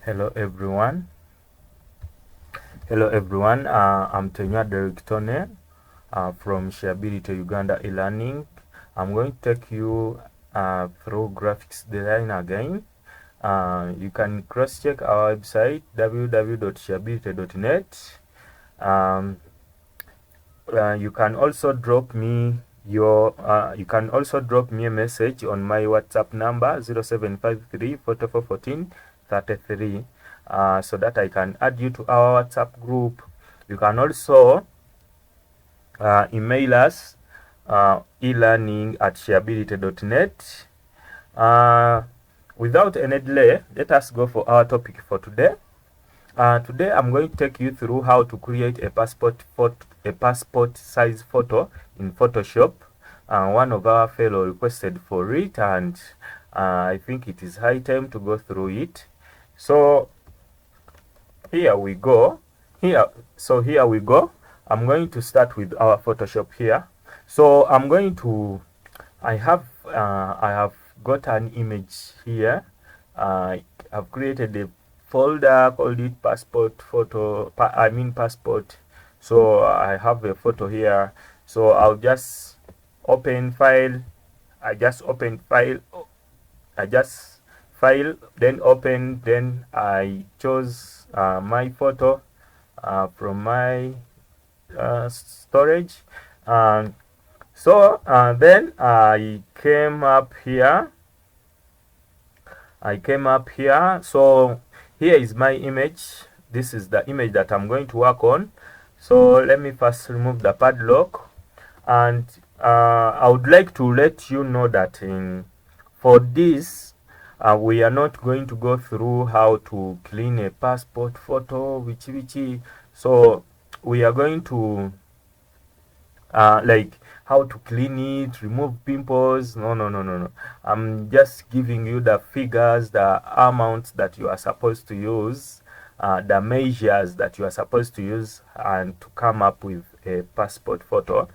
Hello everyone. I'm Tenya Derek Tone from Shareability Uganda e-learning. I'm going to take you through graphics design again. You can cross-check our website www.shareability.net. You can also drop me a message on my WhatsApp number 0753 44 14 33 so that I can add you to our WhatsApp group. You can also email us e-learning@shareability.net. Without any delay, let us go for our topic for today. Today I'm going to take you through how to create a passport size photo in Photoshop. One of our fellow requested for it, and I think it is high time to go through it. So here we go. Here we go. I'm going to start with our Photoshop here. So I have got an image here. I've created a folder called it passport. So I have a photo here. So I'll just open file. I just file, then open, then I chose my photo from my storage. Then I came up here. So here is my image. This is the image that I'm going to work on. So let me first remove the padlock, and I would like to let you know that for this we are not going to go through how to clean a passport photo, so we are going to like how to clean it, remove pimples. No. I'm just giving you the figures, the amounts that you are supposed to use, the measures that you are supposed to use, and to come up with a passport photo.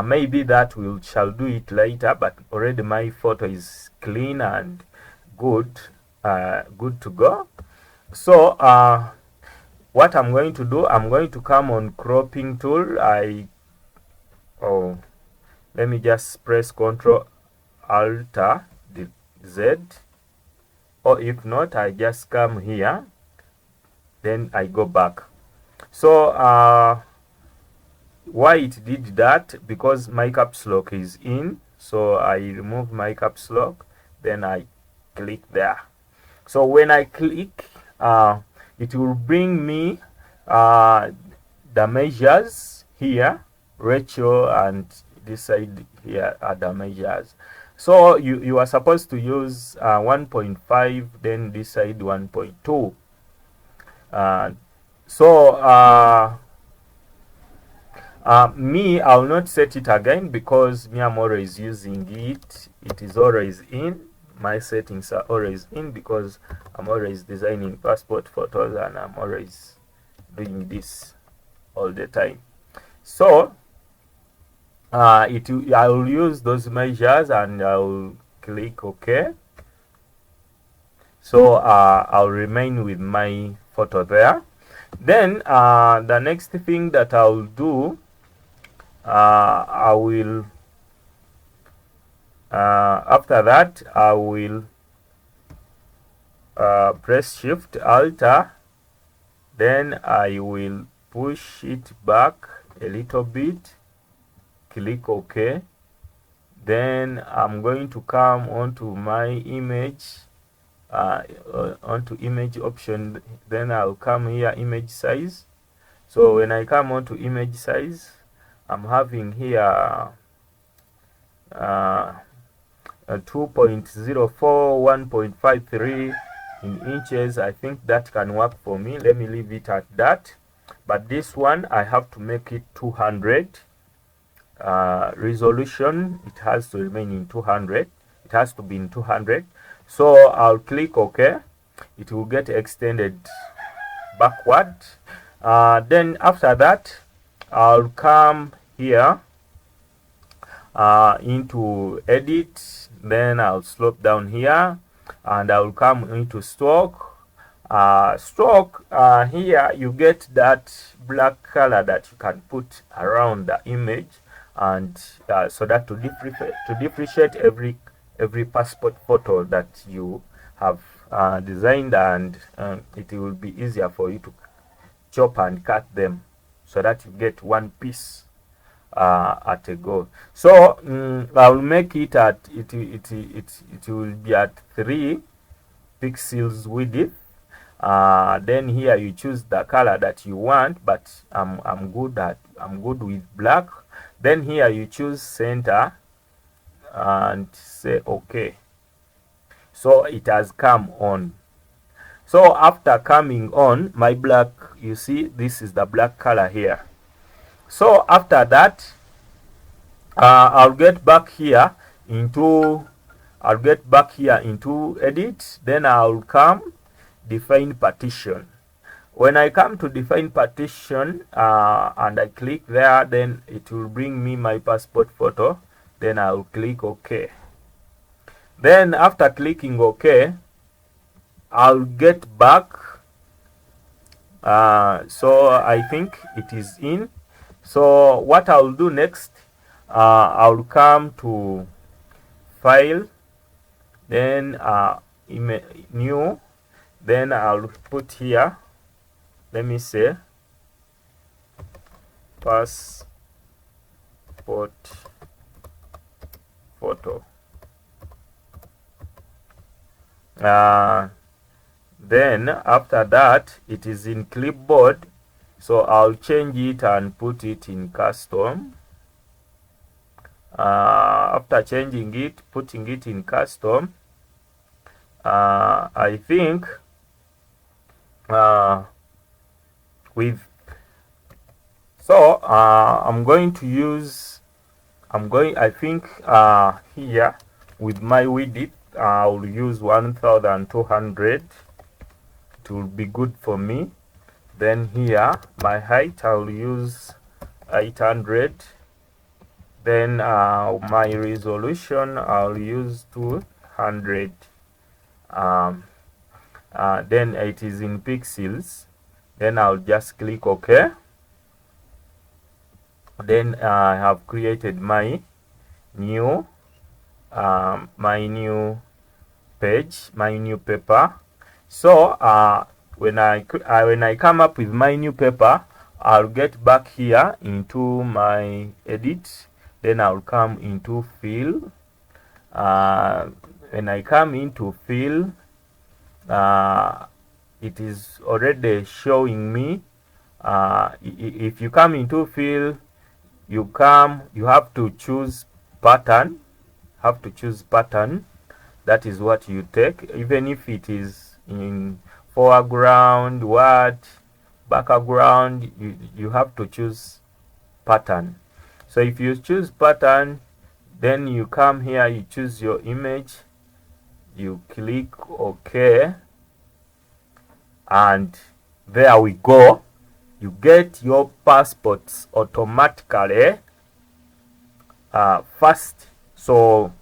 Maybe that we shall do it later, but already my photo is clean and good to go. So what I'm going to do, I'm going to come on cropping tool. Let me just press Ctrl Alt Z, or if not, I just come here, then I go back. So why it did that? Because my caps lock is in, so I remove my caps lock, then I click there. So when I click, it will bring me the measures here, ratio, and this side here are the measures. So you are supposed to use 1.5, then this side 1.2. Me, I'll not set it again because me, I'm always using it. It is always in. My settings are always in because I'm always designing passport photos, and I'm always doing this all the time. So I will use those measures, and I'll click OK. So I'll remain with my photo there. Then the next thing that I'll do, I will after that I will press Shift Alt, then I will push it back a little bit, click OK. Then I'm going to come onto my image, onto image option, then I'll come here, image size. So when I come onto image size, I'm having here 2.04, 1.53 in inches. I think that can work for me. Let me leave it at that. But this one, I have to make it 200 resolution. It has to remain in 200. It has to be in 200. So I'll click OK. It will get extended backward. Then after that, I'll come here into edit, then I'll slope down here, and I'll come into stock, stroke, here you get that black color that you can put around the image, and so that to differentiate every passport photo that you have designed, and it will be easier for you to chop and cut them so that you get one piece at a go. So I'll make it at it will be at 3 pixels width. Then here you choose the color that you want, but I'm good with black. Then here you choose center and say okay. So it has come on. So after coming on, my black, you see this is the black color here. So after that, I'll get back here into edit. Then I'll come define partition. When I come to define partition and I click there, then it will bring me my passport photo. Then I'll click OK. Then after clicking OK, I'll get back. So I think it is in. So what I'll do next, I'll come to file, then new, then I'll put here, let me say passport photo. Then after that, it is in clipboard, so I'll change it and put it in custom. After changing it, putting it in custom, I think I'm going to use, I think here with my width, I'll use 1200. It will be good for me. Then here my height, I'll use 800. Then my resolution, I'll use 200. Then it is in pixels. Then I'll just click OK. Then I have created my new page, my new paper. So when I come up with my new paper, I'll get back here into my edit. Then I'll come into fill. When I come into fill, it is already showing me. If you come into fill, you have to choose pattern. That is what you take, even if it is in foreground, background, you have to choose pattern. So if you choose pattern, then you come here, you choose your image, you click OK, and there we go. You get your passports automatically first. So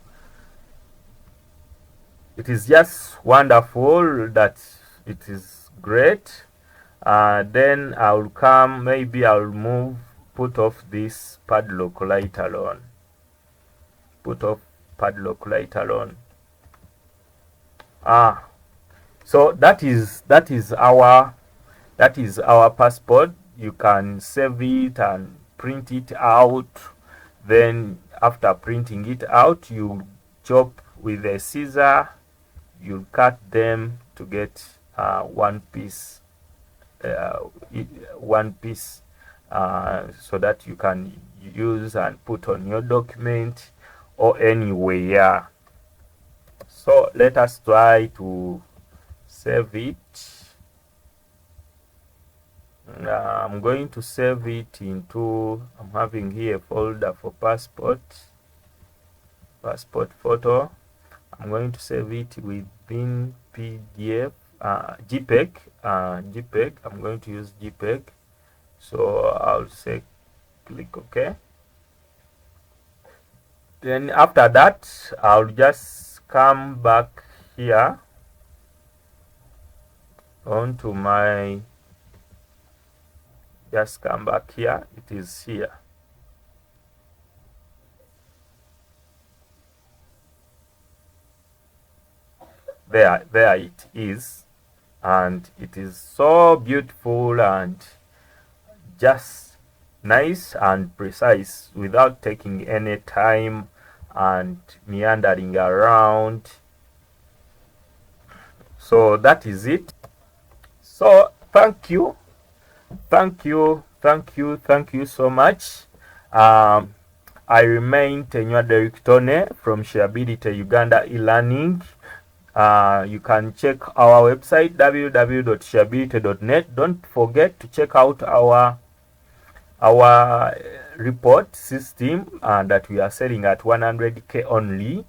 it is just wonderful, that it is great. Then I'll come, maybe I'll put off this padlock later on. So that is our passport. You can save it and print it out. Then after printing it out, you chop with a scissor, you cut them to get one piece, so that you can use and put on your document or anywhere. So let us try to save it. I'm going to save it into, I'm having here a folder for passport photo. I'm going to save it within PDF, JPEG. I'm going to use JPEG. So I'll say click OK. Then after that, I'll just come back here onto my, just come back here, it is here. There it is, and it is so beautiful and just nice and precise without taking any time and meandering around. So that is it. So thank you so much. I remain Tenywa Derek Tone from Shareability Uganda e-learning. You can check our website www.shareability.net. Don't forget to check out our report system that we are selling at 100k only,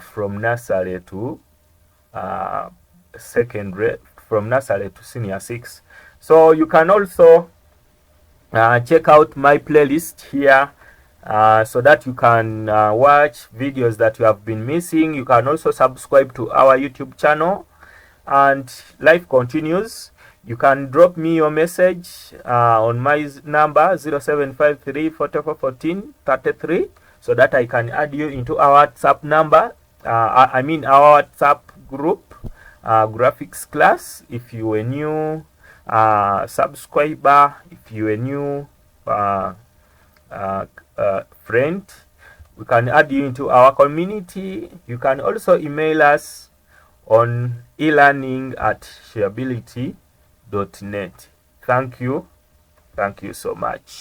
from nursery to secondary, from nursery to senior 6. So you can also check out my playlist here, so that you can watch videos that you have been missing. You can also subscribe to our YouTube channel, and life continues. You can drop me your message on my number 0753-4414-33, so that I can add you into our WhatsApp number, I mean our WhatsApp group, graphics class. If you are new subscriber, if you are new friend, we can add you into our community. You can also email us on elearning@shareability.net. Thank you so much.